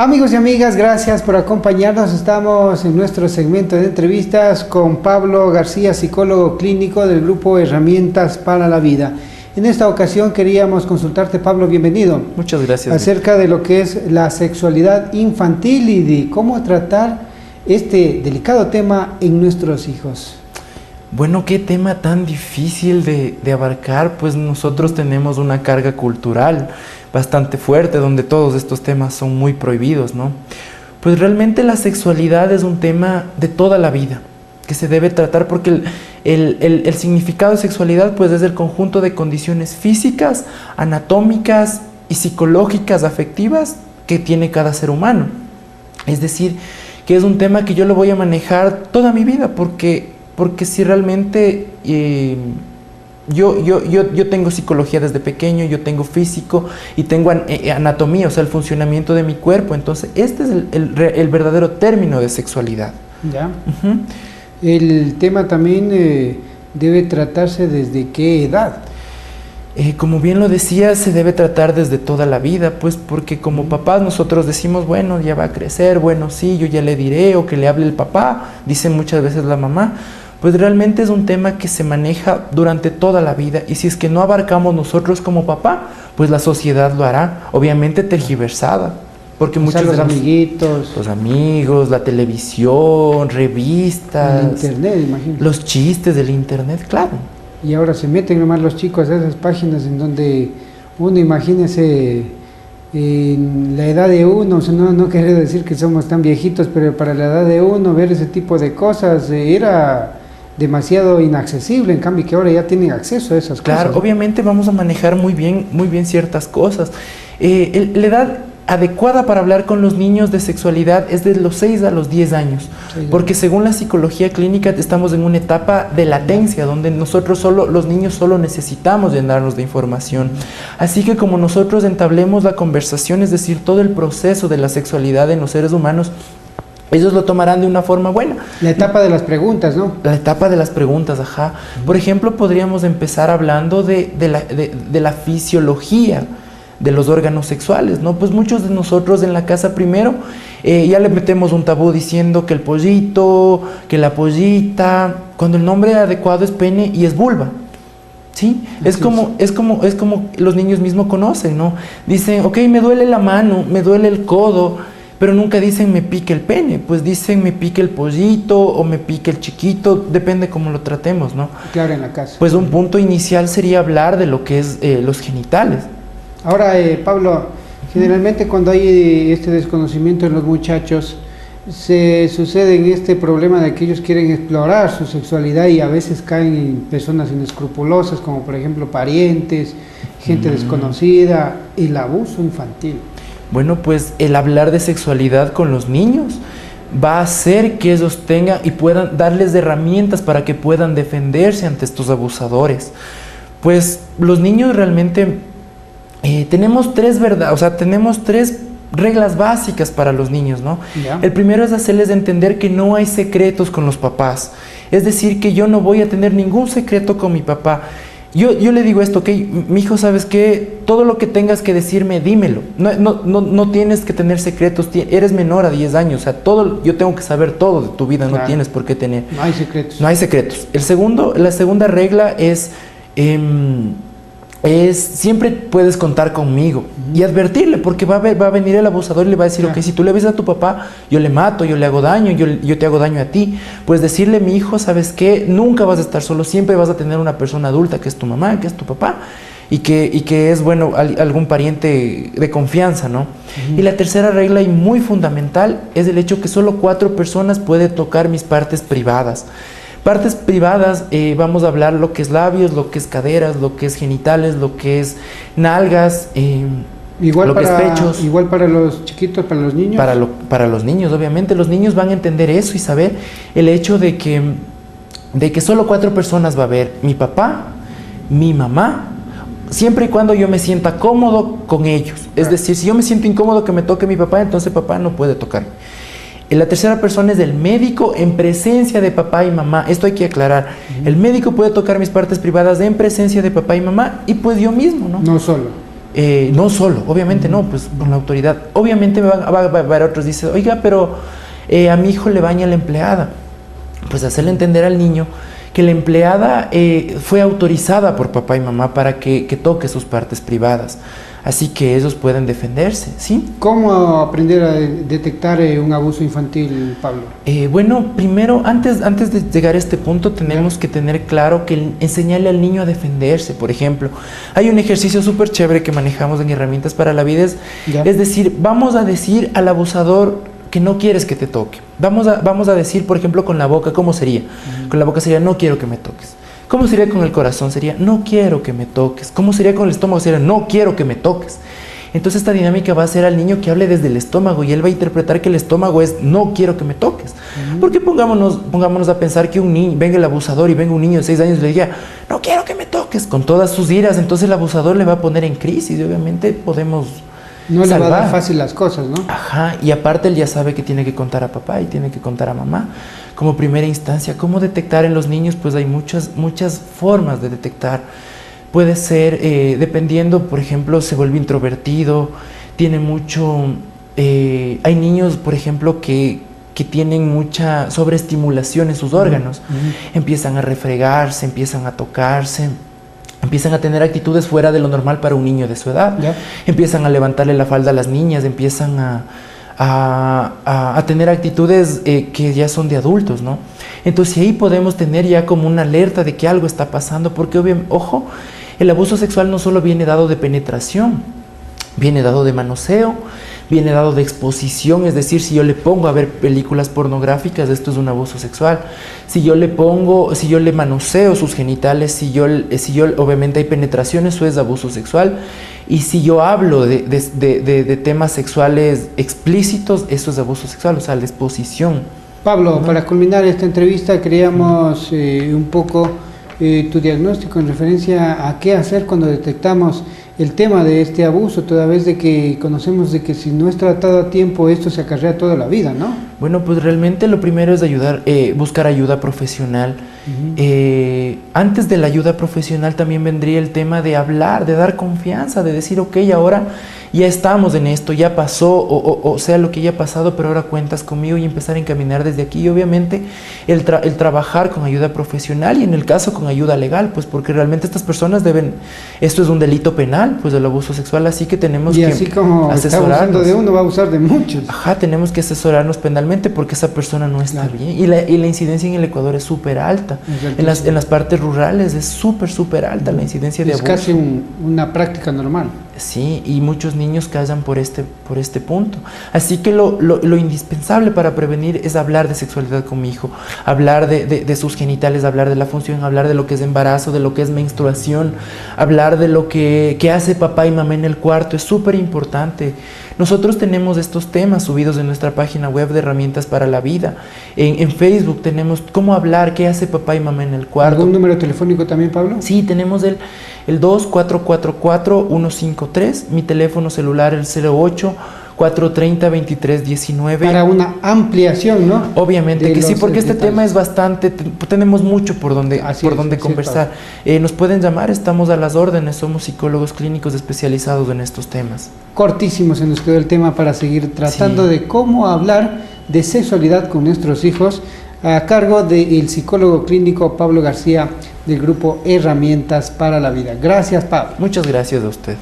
Amigos y amigas, gracias por acompañarnos. Estamos en nuestro segmento de entrevistas con Pablo García, psicólogo clínico del grupo Herramientas para la Vida. En esta ocasión queríamos consultarte, Pablo, bienvenido. Muchas gracias. Acerca de lo que es la sexualidad infantil y de cómo tratar este delicado tema en nuestros hijos. Bueno, qué tema tan difícil de abarcar, pues nosotros tenemos una carga cultural bastante fuerte donde todos estos temas son muy prohibidos, ¿no? Pues realmente la sexualidad es un tema de toda la vida que se debe tratar porque el significado de sexualidad pues es el conjunto de condiciones físicas, anatómicas y psicológicas, afectivas que tiene cada ser humano. Es decir, que es un tema que yo lo voy a manejar toda mi vida porque si realmente yo tengo psicología desde pequeño, yo tengo físico y tengo anatomía, o sea, el funcionamiento de mi cuerpo. Entonces, este es el verdadero término de sexualidad. Ya. El tema también debe tratarse desde qué edad. Como bien lo decía, se debe tratar desde toda la vida, pues porque como papás nosotros decimos, bueno, ya va a crecer, bueno, sí, yo ya le diré, o que le hable el papá, dice muchas veces la mamá. Pues realmente es un tema que se maneja durante toda la vida y si es que no abarcamos nosotros como papá, pues la sociedad lo hará, obviamente tergiversada, porque muchos los de amiguitos, los amigos, la televisión, revistas, el internet, imagino, los chistes del internet, claro. Y ahora se meten nomás los chicos a esas páginas en donde uno, imagínese, en la edad de uno, o sea, no quiero decir que somos tan viejitos, pero para la edad de uno ver ese tipo de cosas era demasiado inaccesible, en cambio que ahora ya tienen acceso a esas cosas. Claro, obviamente vamos a manejar muy bien ciertas cosas. La edad adecuada para hablar con los niños de sexualidad es de los 6 a los 10 años, porque según la psicología clínica estamos en una etapa de latencia, donde nosotros los niños solo necesitamos llenarnos de información. Así que como nosotros entablemos la conversación, es decir, todo el proceso de la sexualidad en los seres humanos, ellos lo tomarán de una forma buena. La etapa de las preguntas, ¿no? La etapa de las preguntas, ajá. Por ejemplo, podríamos empezar hablando de la fisiología de los órganos sexuales, ¿no? Pues muchos de nosotros en la casa primero ya le metemos un tabú diciendo que el pollito, que la pollita, cuando el nombre adecuado es pene y es vulva. ¿Sí? Es como los niños mismos conocen, ¿no? Dicen, ok, me duele la mano, me duele el codo, pero nunca dicen me pique el pene, pues dicen me pique el pollito o me pique el chiquito, depende cómo lo tratemos, ¿no? Claro, en la casa. Pues un punto inicial sería hablar de lo que es los genitales. Ahora, Pablo, generalmente cuando hay este desconocimiento en los muchachos, se sucede en este problema de que ellos quieren explorar su sexualidad y a veces caen en personas inescrupulosas, como por ejemplo parientes, gente desconocida, el abuso infantil. Bueno, pues el hablar de sexualidad con los niños va a hacer que ellos tengan y puedan darles herramientas para que puedan defenderse ante estos abusadores. Pues los niños realmente tenemos tres reglas básicas para los niños, ¿no? ¿Ya? El primero es hacerles entender que no hay secretos con los papás. Es decir, que yo no voy a tener ningún secreto con mi papá. Yo le digo esto, ok, mi hijo, ¿sabes qué? Todo lo que tengas que decirme, dímelo. No tienes que tener secretos, eres menor a 10 años, o sea, yo tengo que saber todo de tu vida, claro. No tienes por qué tener. No hay secretos. No hay secretos. La segunda regla es siempre puedes contar conmigo y advertirle, porque va a venir el abusador y le va a decir, ok, si tú le ves a tu papá, yo le mato, yo le hago daño, yo te hago daño a ti. Pues decirle, mi hijo, ¿sabes qué? Nunca vas a estar solo, siempre vas a tener una persona adulta que es tu mamá, que es tu papá y que es, bueno, algún pariente de confianza, ¿no? Y la tercera regla y muy fundamental es el hecho que solo 4 personas pueden tocar mis partes privadas. Partes privadas, vamos a hablar lo que es labios, lo que es caderas, lo que es genitales, lo que es nalgas, lo que es pechos. Igual para los chiquitos, para los niños. Para los niños, obviamente, los niños van a entender eso y saber el hecho de que solo 4 personas va a haber: mi papá, mi mamá, siempre y cuando yo me sienta cómodo con ellos. Es decir, si yo me siento incómodo que me toque mi papá, entonces papá no puede tocarme. La tercera persona es el médico en presencia de papá y mamá. Esto hay que aclarar. El médico puede tocar mis partes privadas en presencia de papá y mamá y pues yo mismo, ¿no? No solo. No solo, obviamente no, pues con la autoridad. Obviamente va a haber otros, dice, oiga, pero a mi hijo le baña la empleada. Pues hacerle entender al niño que la empleada fue autorizada por papá y mamá para que toque sus partes privadas. Así que ellos pueden defenderse, ¿sí? ¿Cómo aprender a detectar un abuso infantil, Pablo? Bueno, primero, antes de llegar a este punto, tenemos que tener claro que enseñarle al niño a defenderse. Por ejemplo, hay un ejercicio súper chévere que manejamos en Herramientas para la Vida. Es decir, vamos a decir al abusador que no quieres que te toque. Vamos a decir, por ejemplo, con la boca, ¿cómo sería? Con la boca sería, no quiero que me toques. ¿Cómo sería con el corazón? Sería, no quiero que me toques. ¿Cómo sería con el estómago? Sería, no quiero que me toques. Entonces esta dinámica va a hacer al niño que hable desde el estómago y él va a interpretar que el estómago es, no quiero que me toques. Porque pongámonos a pensar que un niño, venga el abusador y venga un niño de 6 años y le diga, no quiero que me toques, con todas sus iras. Entonces el abusador le va a poner en crisis y obviamente podemos... No le va a dar fácil las cosas, ¿no? Ajá, y aparte él ya sabe que tiene que contar a papá y tiene que contar a mamá. Como primera instancia, ¿cómo detectar en los niños? Pues hay muchas formas de detectar. Puede ser, dependiendo, por ejemplo, se vuelve introvertido, tiene mucho... hay niños, por ejemplo, que tienen mucha sobreestimulación en sus órganos. Empiezan a refregarse, empiezan a tocarse, empiezan a tener actitudes fuera de lo normal para un niño de su edad. Empiezan a levantarle la falda a las niñas, empiezan a tener actitudes que ya son de adultos, ¿no? Entonces ahí podemos tener ya como una alerta de que algo está pasando, porque ojo, el abuso sexual no solo viene dado de penetración, viene dado de manoseo, viene dado de exposición, es decir, si yo le pongo a ver películas pornográficas, esto es un abuso sexual. Si yo le manoseo sus genitales, si yo obviamente hay penetración, eso es abuso sexual. Y si yo hablo de temas sexuales explícitos, eso es abuso sexual, o sea, la exposición. Pablo, para culminar esta entrevista, queríamos un poco tu diagnóstico en referencia a qué hacer cuando detectamos el tema de este abuso, toda vez de que conocemos de que si no es tratado a tiempo, esto se acarrea toda la vida, ¿no? Bueno, pues realmente lo primero es buscar ayuda profesional. Antes de la ayuda profesional también vendría el tema de hablar, de dar confianza, de decir, ok, ahora ya estamos en esto, ya pasó, o sea lo que ya ha pasado, pero ahora cuentas conmigo, y empezar a encaminar desde aquí. Y obviamente el trabajar con ayuda profesional, y en el caso con ayuda legal, pues porque realmente estas personas esto es un delito penal, pues el abuso sexual, así que tenemos que así como está abusando de uno, va a abusar de muchos. Ajá, tenemos que asesorarnos penalmente porque esa persona no está bien. Y la incidencia en el Ecuador es súper alta. En las partes rurales es súper alta la incidencia de abuso. Es casi una práctica normal. Sí, y muchos niños callan por este punto. Así que lo indispensable para prevenir es hablar de sexualidad con mi hijo, hablar de sus genitales, hablar de la función, hablar de lo que es embarazo, de lo que es menstruación, hablar de lo que hace papá y mamá en el cuarto. Es súper importante. Nosotros tenemos estos temas subidos en nuestra página web de Herramientas para la Vida. En Facebook tenemos cómo hablar, qué hace papá y mamá en el cuarto. ¿Algún número telefónico también, Pablo? Sí, tenemos el 2444-153, mi teléfono celular el 08-430-2319. Para una ampliación, ¿no? Obviamente que sí, porque este tema es bastante, tenemos mucho por donde conversar. Nos pueden llamar, estamos a las órdenes, somos psicólogos clínicos especializados en estos temas. Cortísimo se nos quedó el tema para seguir tratando de cómo hablar de sexualidad con nuestros hijos, a cargo del psicólogo clínico Pablo García, del grupo Herramientas para la Vida. Gracias, Pablo. Muchas gracias a usted.